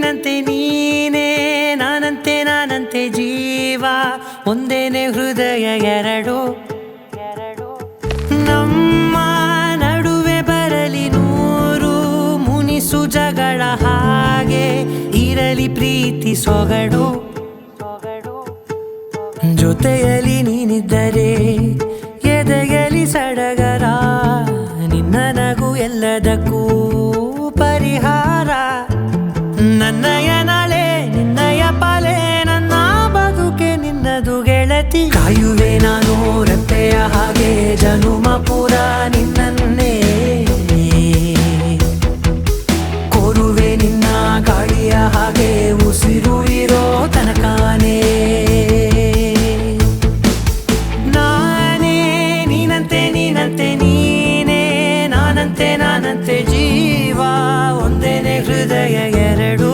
ನೀನಂತೆ ನೀನೇ ನಾನಂತೆ ಜೀವ ಒಂದೇನೆ ಹೃದಯ ಎರಡು ನಮ್ಮ ನಡುವೆ ಬರಲಿ ನೂರು ಮುನಿಸು ಜಗಳ ಹಾಗೆ ಇರಲಿ ಪ್ರೀತಿ ಸೊಗಡು ಜೊತೆಯಲ್ಲಿ ನೀನಿದ್ದರೆ ಎದೆಯಲಿ ಸಡಗರ ನಿನ್ನ ನಗು ಎಲ್ಲದಕ್ಕೂ ಪರಿಹಾರ ನನ್ನಯ ನಾಳೆ ನಿನ್ನಯ ಪಾಲೆ ನನ್ನ ಬದುಕೆ ನಿನ್ನದು ಗೆಳತಿ ಕಾಯುವೆ ನಾನು ರೆಪ್ಪೆಯ ಹಾಗೆ ಜನುಮ ಪೂರ ನಿನ್ನನ್ನೇ ಕೋರುವೆ ನಿನ್ನ ಗಾಳಿಯ ಹಾಗೆ ಉಸಿರು ಇರೋ ತನಕಾನೇ ನೀನಂತೆ ನೀನೇ ನಾನಂತೆ ಜೀವ ಒಂದೇನೆ ಹೃದಯ ಎರಡು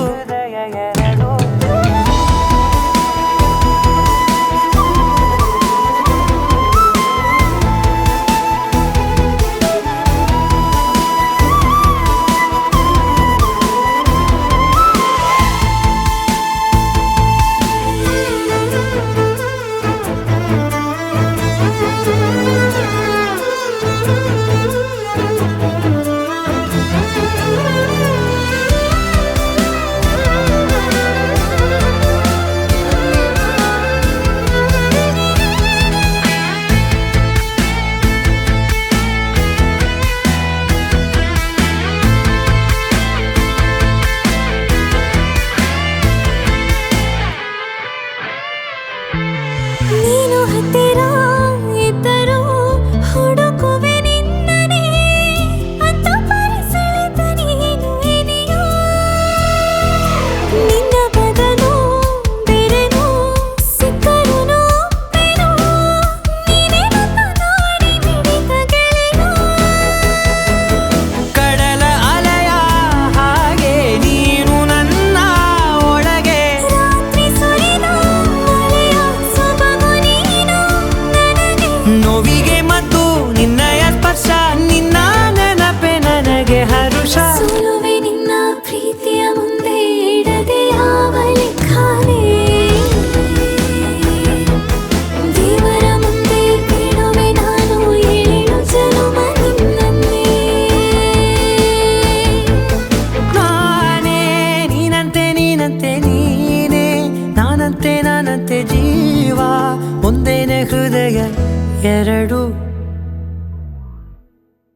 ನೀನು ಹತ್ತಿರ ಇದ್ದರೂ ಹುಡುಕುವೆ ನಿನ್ನನೇ ಅಂತ ಪರಿಸಳಿತ ನೀನು ಇದೆಯೋ ನಿನ್ನ ಬದಲು ಬೇರೆನೋ ಸಿಕ್ಕರೂ ನೋವೇನೋ ನೀನೇ ನನ್ನ ನಾಡಿ ಮಿಡಿತ ಗೆಳೆಯೋ ಕಡಲ ಅಲೆಯ ಹಾಗೆ ನೀನು ನನ್ನ ಒಳಗೆ ರಾತ್ರಿ ಸುರಿದ ಮಳೆಯ ಸೊಬಗು ನೀನು ನನಗೆ ನೋವಿಗೆ ಮತ್ತು ನಿನ್ನಯ ಸ್ಪರ್ಶ